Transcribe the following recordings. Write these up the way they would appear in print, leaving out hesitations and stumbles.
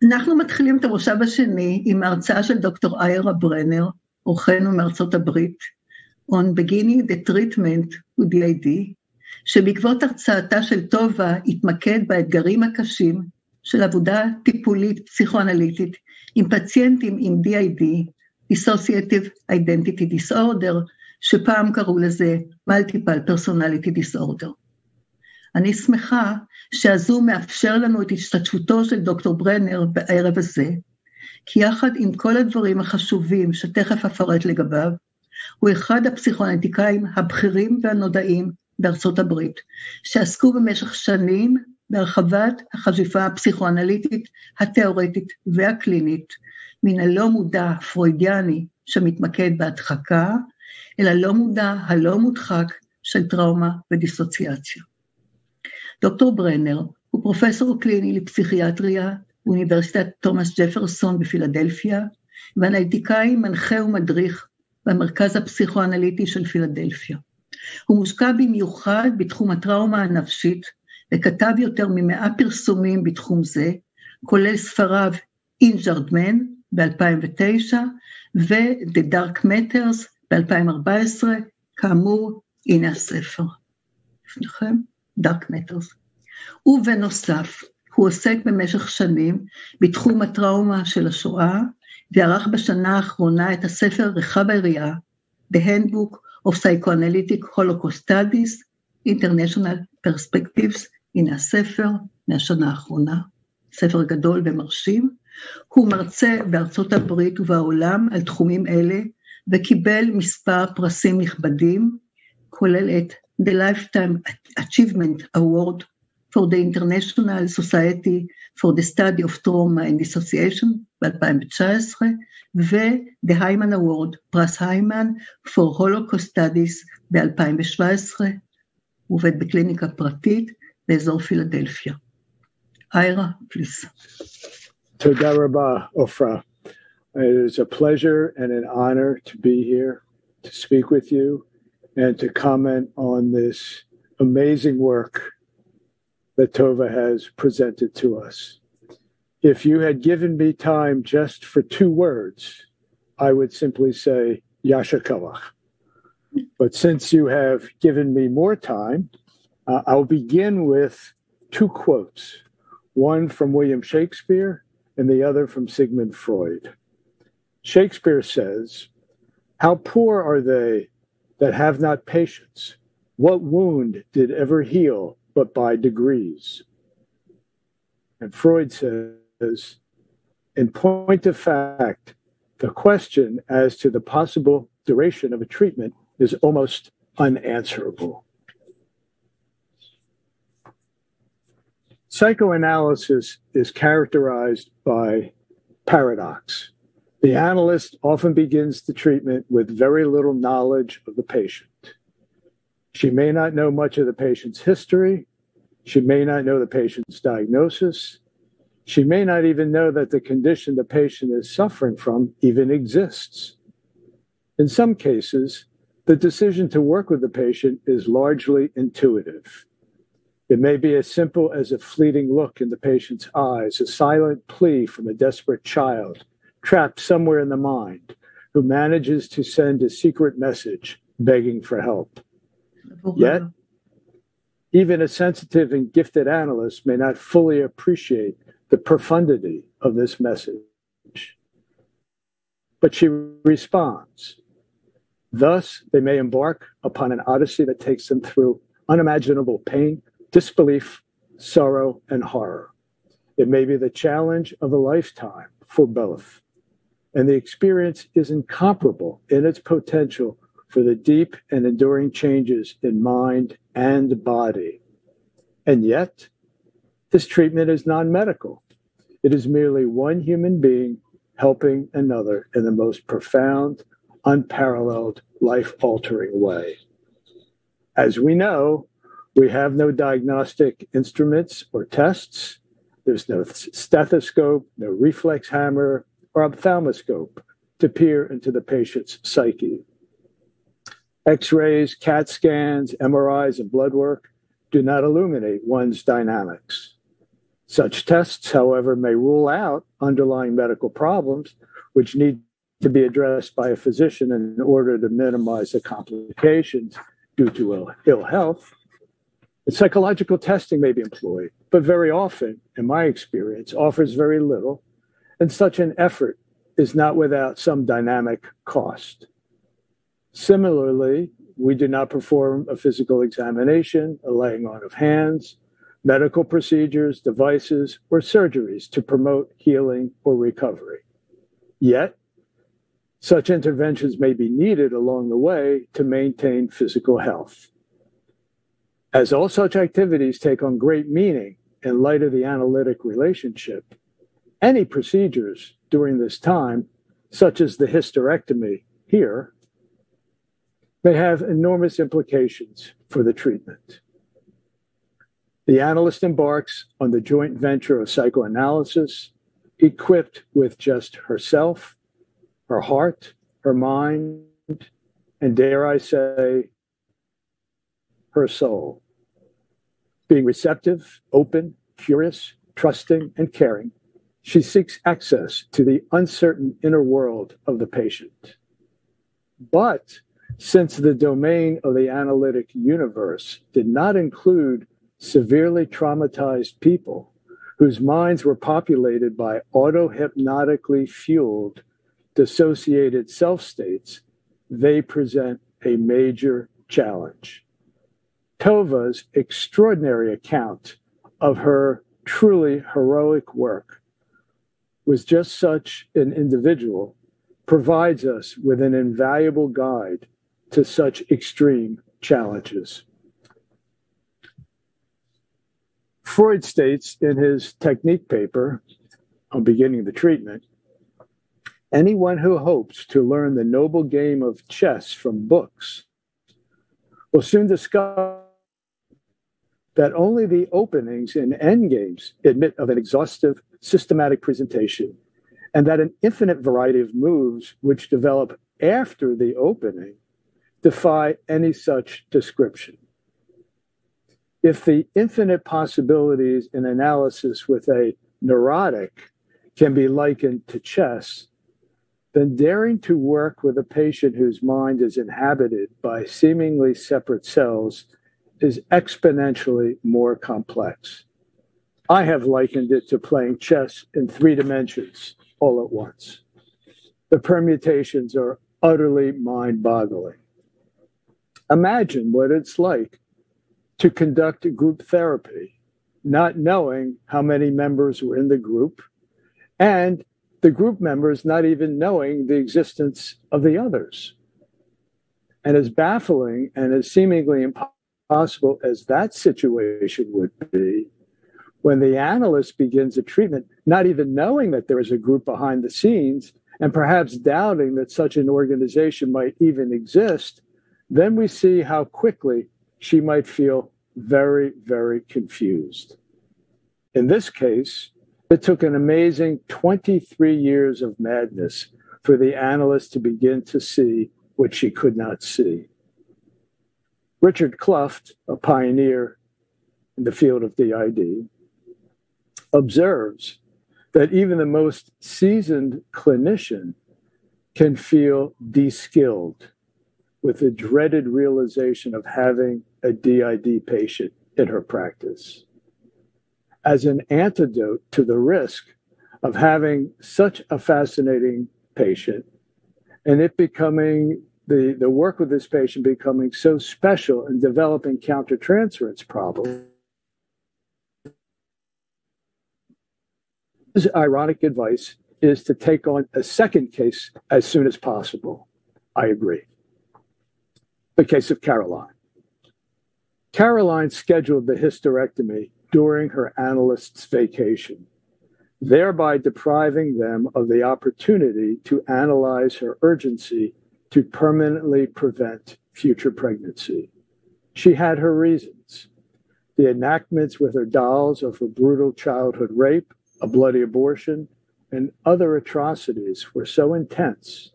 אנחנו מתחילים את המושב השני עם ההרצאה של דוקטור איירה ברנר, אורחנו מארצות הברית, on beginning the treatment with D.I.D, שבעקבות הרצאתה של טובה התמקד באתגרים הקשים של עבודה טיפולית פסיכואנליטית עם פציינטים עם D.I.D, Dissociative Identity Disorder, שפעם קראו לזה Multiple Personality Disorder. אני שמחה שהזום מאפשר לנו את השתתפותו של דוקטור ברנר בערב הזה, כי יחד עם כל הדברים החשובים שתכף אפרט לגביו, הוא אחד הפסיכואנליטיקאים הבכירים והנודעים בארצות הברית, שעסקו במשך שנים בהרחבת החשיבה הפסיכואנליטית, התיאורטית והקלינית, מן הלא מודע פרוידיאני שמתמקד בהדחקה, אל הלא מודע הלא מודחק של טראומה ודיסוציאציה. דוקטור ברנר הוא פרופסור קליני לפסיכיאטריה באוניברסיטת תומאס ג'פרסון בפילדלפיה, ואנליטיקאי מנחה ומדריך במרכז הפסיכואנליטי של פילדלפיה. הוא מושקע במיוחד בתחום הטראומה הנפשית, וכתב יותר מ100 פרסומים בתחום זה, כולל ספריו Injured Man ב-2009, ו-The Dark Matters ב-2014, כאמור, הנה הספר. לפניכם, Dark Matters. ובנוסף, הוא עוסק במשך שנים בתחום הטראומה של השואה, וערך בשנה האחרונה את הספר רחב היריעה, The Handbook of Psychoanalytic Holocaust Studies, International Perspectives, הנה הספר מהשנה האחרונה, ספר גדול ומרשים. הוא מרצה בארצות הברית ובעולם על תחומים אלה, וקיבל מספר פרסים נכבדים, כולל את The Lifetime Achievement Award for the International Society for the Study of Trauma and Dissociation ב-2019, ו-The Hyman Award, פרס היימן for Holocaust Studies ב-2017, הוא עובד בקליניקה פרטית באזור פילדלפיה. איירה, פליס. תודה רבה, עופרה. It is a pleasure and an honor to be here, to speak with you, and to comment on this amazing work that Tova has presented to us. If you had given me time just for 2 words, I would simply say, Yasha Kalach. But since you have given me more time, I'll begin with 2 quotes, one from William Shakespeare and the other from Sigmund Freud. Shakespeare says, "How poor are they that have not patience? What wound did ever heal but by degrees?" And Freud says, "In point of fact, the question as to the possible duration of a treatment is almost unanswerable." Psychoanalysis is characterized by paradox. The analyst often begins the treatment with very little knowledge of the patient. She may not know much of the patient's history. She may not know the patient's diagnosis. She may not even know that the condition the patient is suffering from even exists. In some cases, the decision to work with the patient is largely intuitive. It may be as simple as a fleeting look in the patient's eyes, a silent plea from a desperate child, trapped somewhere in the mind, who manages to send a secret message begging for help. Yet, even a sensitive and gifted analyst may not fully appreciate the profundity of this message. But she responds. Thus, they may embark upon an odyssey that takes them through unimaginable pain, disbelief, sorrow, and horror. It may be the challenge of a lifetime for both. And the experience is incomparable in its potential for the deep and enduring changes in mind and body. And yet, this treatment is non-medical. It is merely one human being helping another in the most profound, unparalleled, life-altering way. As we know, we have no diagnostic instruments or tests. There's no stethoscope, no reflex hammer, or ophthalmoscope to peer into the patient's psyche. X-rays, CAT scans, MRIs, and blood work do not illuminate one's dynamics. Such tests, however, may rule out underlying medical problems which need to be addressed by a physician in order to minimize the complications due to ill health. And psychological testing may be employed, but very often, in my experience, offers very little, and such an effort is not without some dynamic cost. Similarly, we do not perform a physical examination, a laying on of hands, medical procedures, devices, or surgeries to promote healing or recovery. Yet, such interventions may be needed along the way to maintain physical health. As all such activities take on great meaning in light of the analytic relationship, any procedures during this time, such as the hysterectomy here, may have enormous implications for the treatment. The analyst embarks on the joint venture of psychoanalysis, equipped with just herself, her heart, her mind, and dare I say, her soul. Being receptive, open, curious, trusting, and caring, she seeks access to the uncertain inner world of the patient. But since the domain of the analytic universe did not include severely traumatized people whose minds were populated by auto-hypnotically fueled dissociated self-states, they present a major challenge. Tova's extraordinary account of her truly heroic work was just such an individual, provides us with an invaluable guide to such extreme challenges. Freud states in his Technique paper on beginning the treatment, anyone who hopes to learn the noble game of chess from books will soon discover that only the openings and endgames admit of an exhaustive, systematic presentation, and that an infinite variety of moves which develop after the opening defy any such description. If the infinite possibilities in analysis with a neurotic can be likened to chess, then daring to work with a patient whose mind is inhabited by seemingly separate cells is exponentially more complex. I have likened it to playing chess in 3 dimensions all at once. The permutations are utterly mind-boggling. Imagine what it's like to conduct group therapy, not knowing how many members were in the group, and the group members not even knowing the existence of the others. And as baffling and as seemingly impossible as that situation would be, when the analyst begins a treatment, not even knowing that there is a group behind the scenes, and perhaps doubting that such an organization might even exist, then we see how quickly she might feel very, very confused. In this case, it took an amazing 23 years of madness for the analyst to begin to see what she could not see. Richard Clough, a pioneer in the field of D.I.D, observes that even the most seasoned clinician can feel de-skilled with the dreaded realization of having a D.I.D patient in her practice. As an antidote to the risk of having such a fascinating patient and it becoming, the work with this patient becoming so special and developing countertransference problems, his ironic advice is to take on a second case as soon as possible. I agree. The case of Caroline. Caroline scheduled the hysterectomy during her analyst's vacation, thereby depriving them of the opportunity to analyze her urgency to permanently prevent future pregnancy. She had her reasons. The enactments with her dolls of a brutal childhood rape, a bloody abortion, and other atrocities were so intense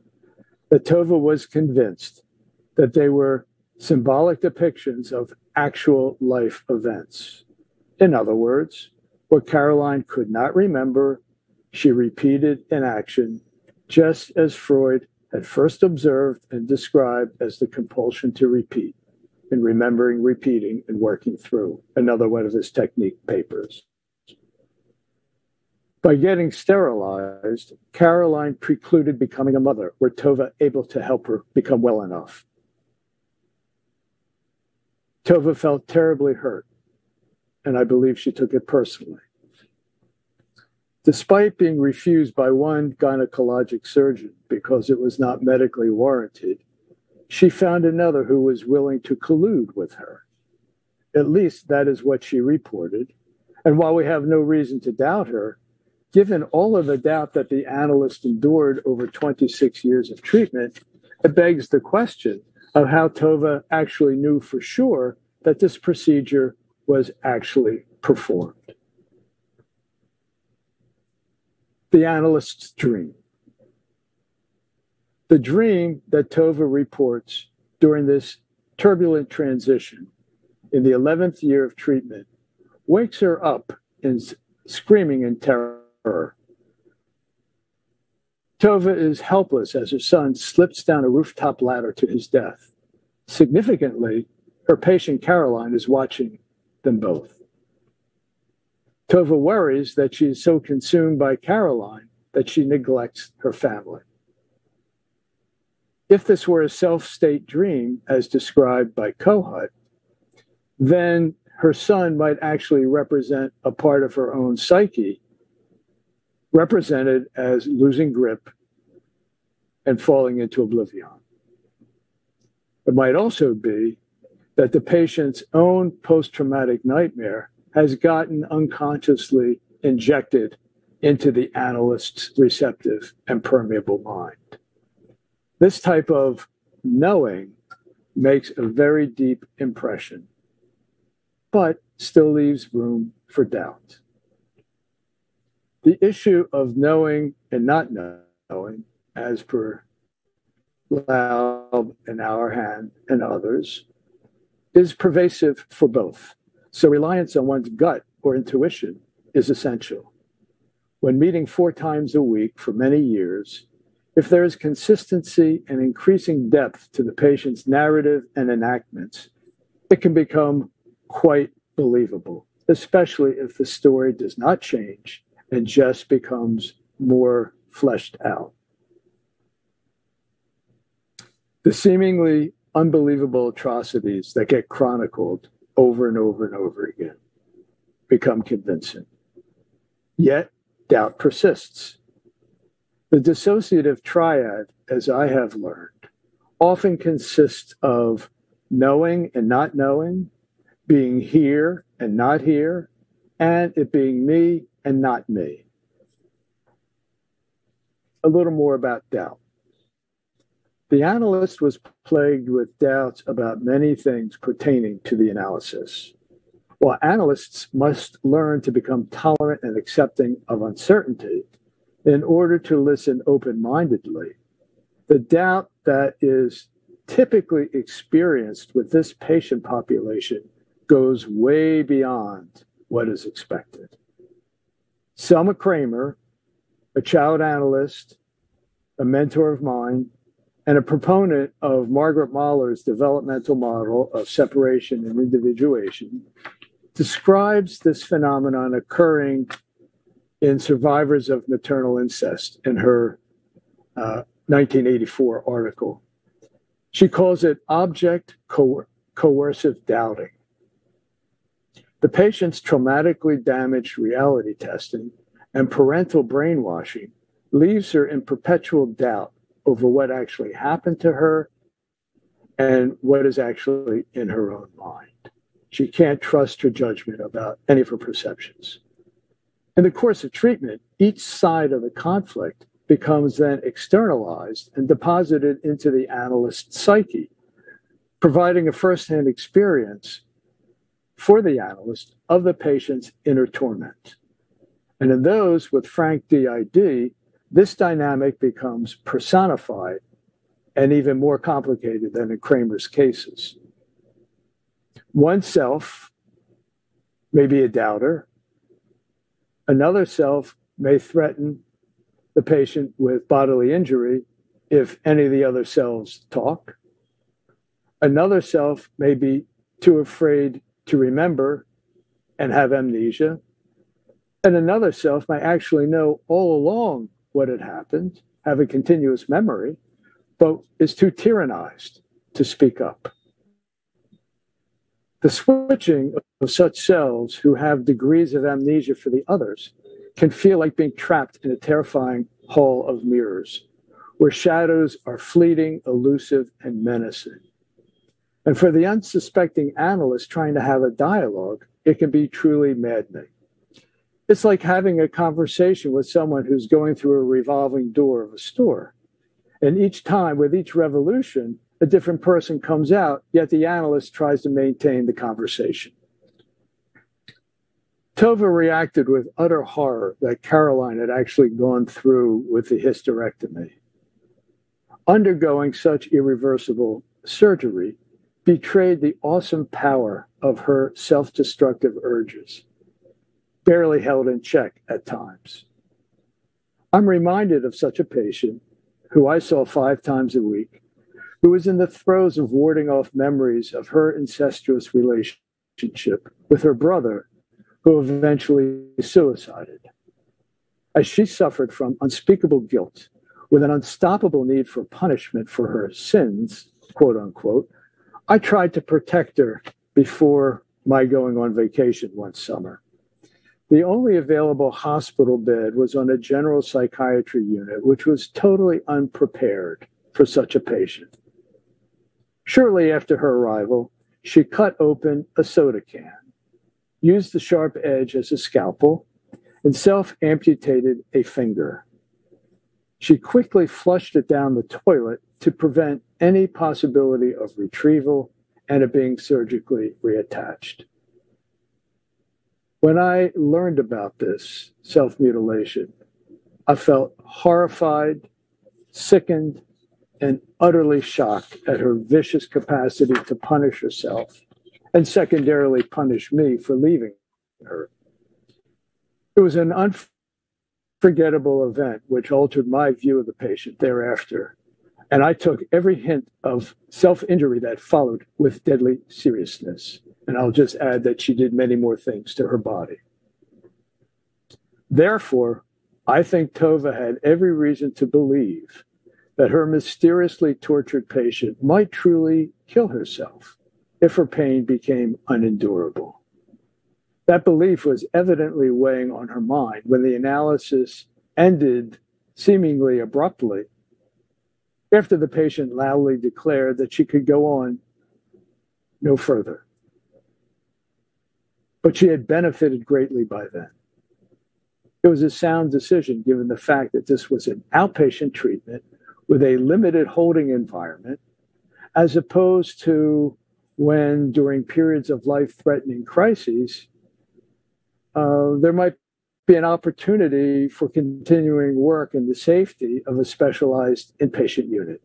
that Tova was convinced that they were symbolic depictions of actual life events. In other words, What Caroline could not remember, she repeated in action, just as Freud had first observed and described as the compulsion to repeat, in Remembering, Repeating, and Working Through, another one of his technique papers. By getting sterilized, Caroline precluded becoming a mother, were Tova able to help her become well enough. Tova felt terribly hurt, and I believe she took it personally. Despite being refused by one gynecologic surgeon because it was not medically warranted, she found another who was willing to collude with her. At least that is what she reported. And while we have no reason to doubt her, given all of the doubt that the analyst endured over 26 years of treatment, it begs the question of how Tova actually knew for sure that this procedure was actually performed. The analyst's dream. The dream that Tova reports during this turbulent transition in the 11th year of treatment wakes her up in screaming in terror. Tova is helpless as her son slips down a rooftop ladder to his death. Significantly, her patient Caroline is watching them both. Tova worries that she is so consumed by Caroline that she neglects her family. If this were a self-state dream, as described by Kohut, then her son might actually represent a part of her own psyche, represented as losing grip and falling into oblivion. It might also be that the patient's own post-traumatic nightmare has gotten unconsciously injected into the analyst's receptive and permeable mind. This type of knowing makes a very deep impression, but still leaves room for doubt. The issue of knowing and not knowing, as per Laub and Auerhahn and others, is pervasive for both. So reliance on one's gut or intuition is essential. When meeting 4 times a week for many years, if there is consistency and increasing depth to the patient's narrative and enactments, it can become quite believable, especially if the story does not change and just becomes more fleshed out. The seemingly unbelievable atrocities that get chronicled over and over and over again become convincing. Yet, doubt persists. The dissociative triad, as I have learned, often consists of knowing and not knowing, being here and not here, and it being me and not me. A little more about doubt. The analyst was plagued with doubts about many things pertaining to the analysis. While analysts must learn to become tolerant and accepting of uncertainty in order to listen open-mindedly, the doubt that is typically experienced with this patient population goes way beyond what is expected. Selma Kramer, a child analyst, a mentor of mine, and a proponent of Margaret Mahler's developmental model of separation and individuation, describes this phenomenon occurring in survivors of maternal incest in her 1984 article. She calls it object coercive doubting. The patient's traumatically damaged reality testing and parental brainwashing leaves her in perpetual doubt over what actually happened to her and what is actually in her own mind. She can't trust her judgment about any of her perceptions. In the course of treatment, each side of the conflict becomes then externalized and deposited into the analyst's psyche, providing a firsthand experience for the analyst of the patient's inner torment. And in those with frank D.I.D, this dynamic becomes personified and even more complicated than in Kramer's cases. Oneself may be a doubter, Another self may threaten the patient with bodily injury if any of the other selves talk. Another self may be too afraid to remember and have amnesia. And another self may actually know all along what had happened, have a continuous memory, but is too tyrannized to speak up. The switching of such selves who have degrees of amnesia for the others can feel like being trapped in a terrifying hall of mirrors, where shadows are fleeting, elusive, and menacing. And for the unsuspecting analyst trying to have a dialogue, it can be truly maddening. It's like having a conversation with someone who's going through a revolving door of a store. And each time, with each revolution, a different person comes out, yet the analyst tries to maintain the conversation. Tova reacted with utter horror that Caroline had actually gone through with the hysterectomy. Undergoing such irreversible surgery betrayed the awesome power of her self-destructive urges, barely held in check at times. I'm reminded of such a patient who I saw 5 times a week, who was in the throes of warding off memories of her incestuous relationship with her brother, who eventually suicided. As she suffered from unspeakable guilt, with an unstoppable need for punishment for her sins, quote unquote, I tried to protect her before my going on vacation one summer. The only available hospital bed was on a general psychiatry unit, which was totally unprepared for such a patient. Shortly after her arrival, she cut open a soda can, used the sharp edge as a scalpel, and self-amputated a finger. She quickly flushed it down the toilet to prevent any possibility of retrieval and it being surgically reattached. When I learned about this self-mutilation, I felt horrified, sickened, and utterly shocked at her vicious capacity to punish herself and secondarily punish me for leaving her. It was an unforgettable event which altered my view of the patient thereafter, and I took every hint of self-injury that followed with deadly seriousness. And I'll just add that she did many more things to her body. Therefore, I think Tova had every reason to believe that her mysteriously tortured patient might truly kill herself if her pain became unendurable. That belief was evidently weighing on her mind when the analysis ended seemingly abruptly, after the patient loudly declared that she could go on no further. But she had benefited greatly by then. It was a sound decision given the fact that this was an outpatient treatment with a limited holding environment, as opposed to when during periods of life-threatening crises, there might be an opportunity for continuing work in the safety of a specialized inpatient unit.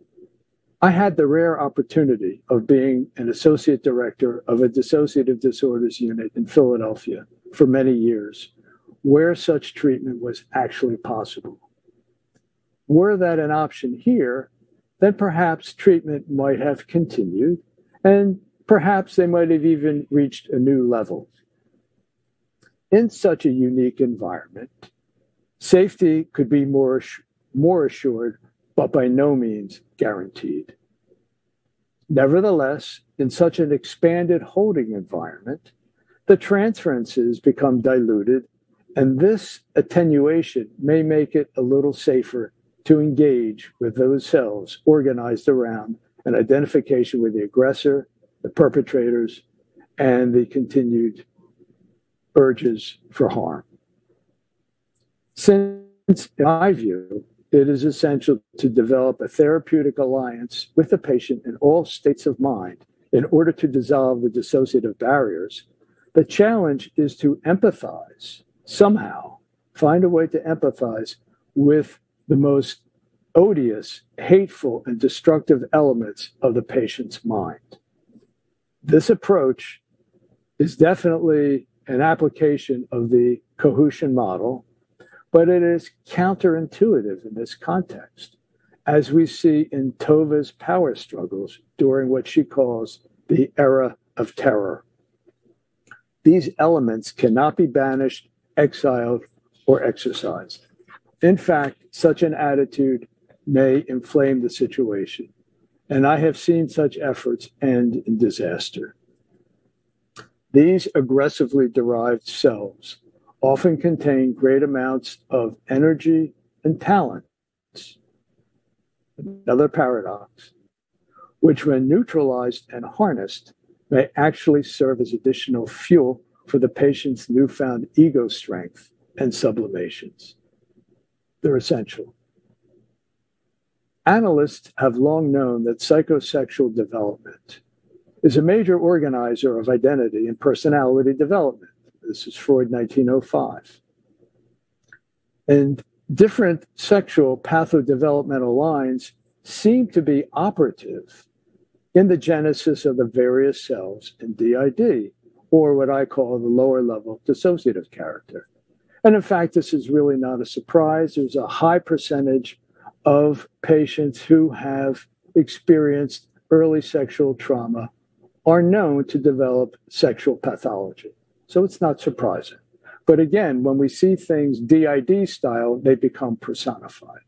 I had the rare opportunity of being an associate director of a dissociative disorders unit in Philadelphia for many years, where such treatment was actually possible. Were that an option here, then perhaps treatment might have continued, and perhaps they might have even reached a new level. In such a unique environment, safety could be more assured, but by no means guaranteed. Nevertheless, in such an expanded holding environment, the transferences become diluted, and this attenuation may make it a little safer to engage with those cells organized around an identification with the aggressor, the perpetrators, and the continued urges for harm. Since, in my view, it is essential to develop a therapeutic alliance with the patient in all states of mind in order to dissolve the dissociative barriers, the challenge is to empathize, somehow, find a way to empathize with the most odious, hateful, and destructive elements of the patient's mind. This approach is definitely an application of the Caucasian model, but it is counterintuitive in this context, as we see in Tova's power struggles during what she calls the era of terror. These elements cannot be banished, exiled, or exercised. In fact, such an attitude may inflame the situation, and I have seen such efforts end in disaster. These aggressively derived selves often contain great amounts of energy and talent, another paradox, which when neutralized and harnessed may actually serve as additional fuel for the patient's newfound ego strength and sublimations. They're essential. Analysts have long known that psychosexual development is a major organizer of identity and personality development. This is Freud, 1905. And different sexual pathodevelopmental lines seem to be operative in the genesis of the various cells in D.I.D, or what I call the lower level dissociative character. And in fact, this is really not a surprise. There's a high percentage of patients who have experienced early sexual trauma are known to develop sexual pathology. So it's not surprising. But again, when we see things D.I.D style, they become personified.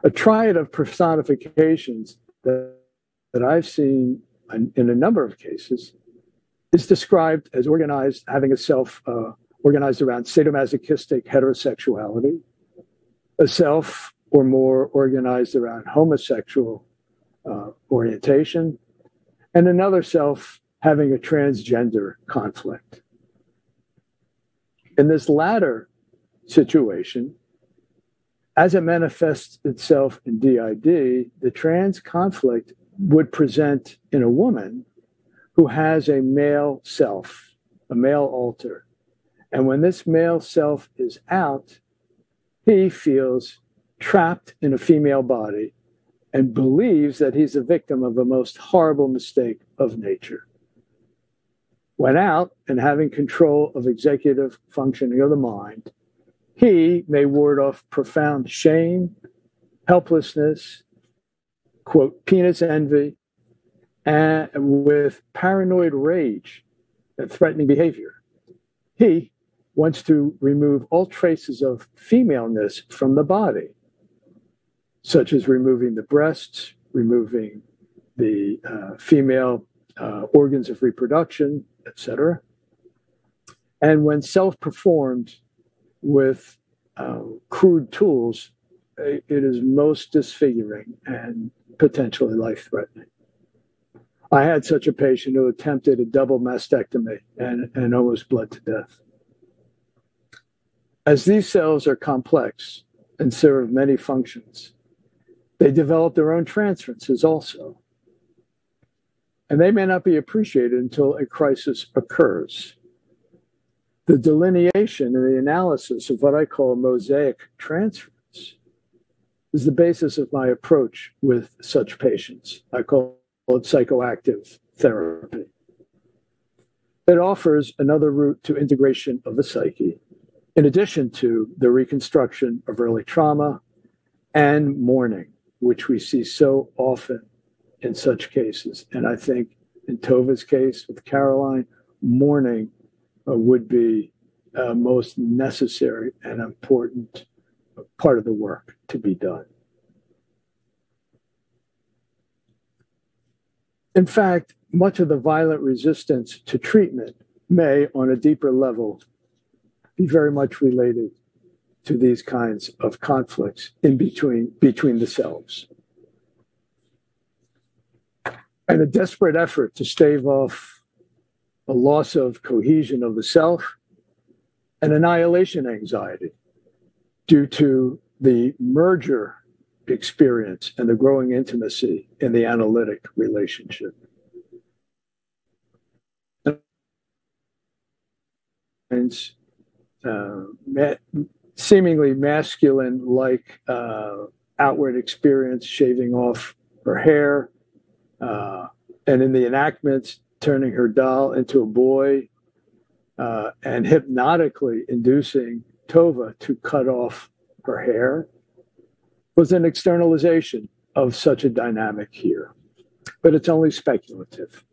A triad of personifications that I've seen in a number of cases is described as organized, having a self organized around sadomasochistic heterosexuality, a self or more organized around homosexual orientation, and another self having a transgender conflict. In this latter situation, as it manifests itself in D.I.D, the trans conflict would present in a woman who has a male self, a male alter. And when this male self is out, he feels trapped in a female body and believes that he's a victim of the most horrible mistake of nature. When out and having control of executive functioning of the mind, he may ward off profound shame, helplessness, quote, penis envy, and with paranoid rage and threatening behavior. He wants to remove all traces of femaleness from the body, such as removing the breasts, removing the female organs of reproduction, etc. And when self-performed with crude tools, it is most disfiguring and potentially life-threatening. I had such a patient who attempted a double mastectomy and almost bled to death. As these cells are complex and serve many functions, they develop their own transferences also. And they may not be appreciated until a crisis occurs. The delineation and the analysis of what I call mosaic transference is the basis of my approach with such patients. I call it psychoactive therapy. It offers another route to integration of the psyche, in addition to the reconstruction of early trauma and mourning, which we see so often in such cases. And I think in Tova's case with Caroline, mourning would be most necessary and important part of the work to be done. In fact, much of the violent resistance to treatment may, on a deeper level, be very much related to these kinds of conflicts in between the selves. And a desperate effort to stave off a loss of cohesion of the self and annihilation anxiety due to the merger experience and the growing intimacy in the analytic relationship. And seemingly masculine-like outward experience, shaving off her hair, and in the enactments, turning her doll into a boy, and hypnotically inducing Tova to cut off her hair was an externalization of such a dynamic here. But it's only speculative.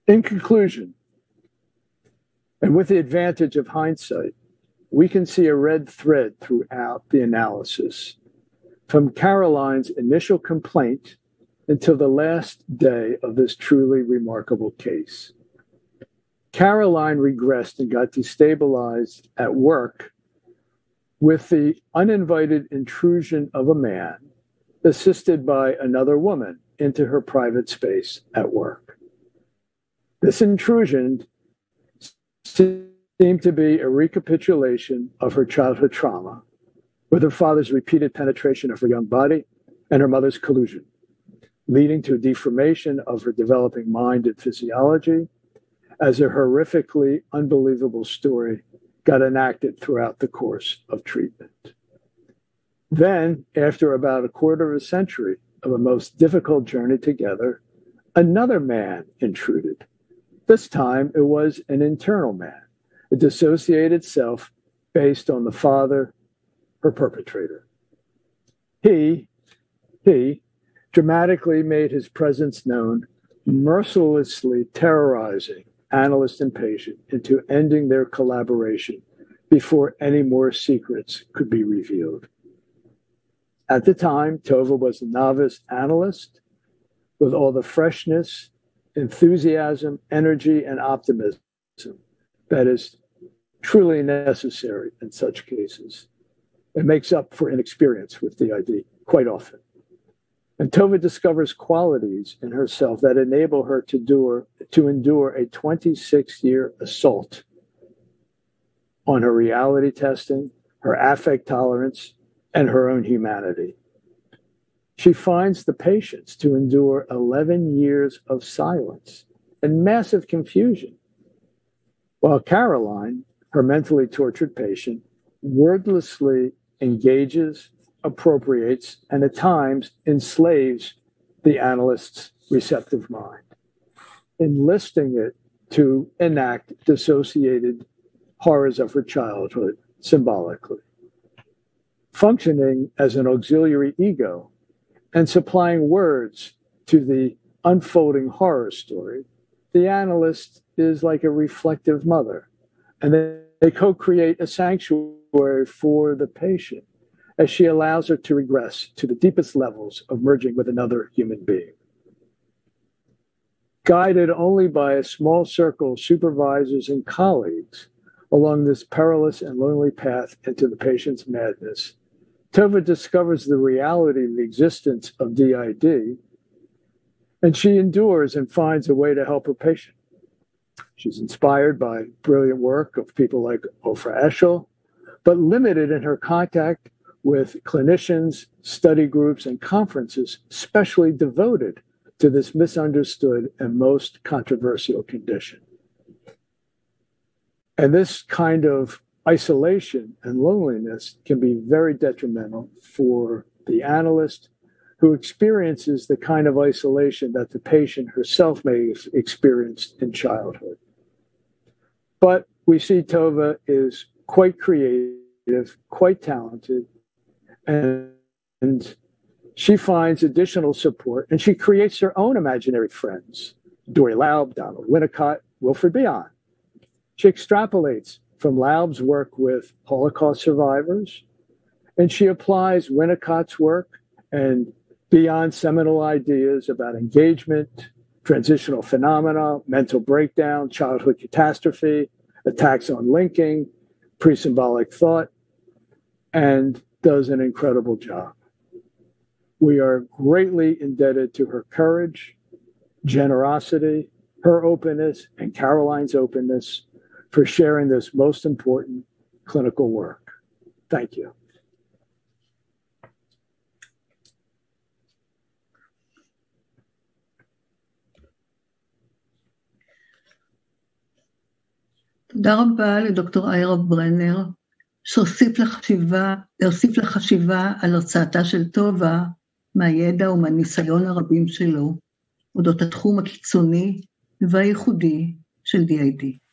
In conclusion, and with the advantage of hindsight, we can see a red thread throughout the analysis, from Caroline's initial complaint until the last day of this truly remarkable case. Caroline regressed and got destabilized at work with the uninvited intrusion of a man, assisted by another woman, into her private space at work. This intrusion seemed to be a recapitulation of her childhood trauma, with her father's repeated penetration of her young body and her mother's collusion, leading to a deformation of her developing mind and physiology, as a horrifically unbelievable story got enacted throughout the course of treatment. Then, after about a quarter of a century of a most difficult journey together, another man intruded. This time, it was an internal man, a dissociated self based on the father, her perpetrator. He dramatically made his presence known, mercilessly terrorizing analyst and patient into ending their collaboration before any more secrets could be revealed. At the time, Tova was a novice analyst with all the freshness, enthusiasm, energy, and optimism that is truly necessary in such cases. It makes up for inexperience with D.I.D. quite often. And Tova discovers qualities in herself that enable her to endure a 26-year assault on her reality testing, her affect tolerance, and her own humanity. She finds the patience to endure 11 years of silence and massive confusion, while Caroline, her mentally tortured patient, wordlessly engages, appropriates, and at times enslaves the analyst's receptive mind, enlisting it to enact dissociated horrors of her childhood symbolically, functioning as an auxiliary ego and supplying words to the unfolding horror story. The analyst is like a reflective mother, and they co-create a sanctuary for the patient as she allows her to regress to the deepest levels of merging with another human being. Guided only by a small circle of supervisors and colleagues along this perilous and lonely path into the patient's madness, Tova discovers the reality of the existence of D.I.D, and she endures and finds a way to help her patient. She's inspired by brilliant work of people like Ofra Eshel, but limited in her contact with clinicians, study groups, and conferences specially devoted to this misunderstood and most controversial condition. And this kind of isolation and loneliness can be very detrimental for the analyst, who experiences the kind of isolation that the patient herself may have experienced in childhood. But we see Tova is quite creative, quite talented, and she finds additional support, and she creates her own imaginary friends, Dory Laub, Donald Winnicott, Wilfred Bion. She extrapolates from Laub's work with Holocaust survivors, and she applies Winnicott's work and Bion's seminal ideas about engagement, transitional phenomena, mental breakdown, childhood catastrophe, attacks on linking, pre-symbolic thought, and does an incredible job. We are greatly indebted to her courage, generosity, her openness, and Caroline's openness for sharing this most important clinical work. Thank you. תודה רבה לדוקטור איירה ברנר, שהוסיף לחשיבה על הרצאתה של טובה מהידע ומהניסיון הרבים שלו, אודות התחום הקיצוני והייחודי של D.I.D.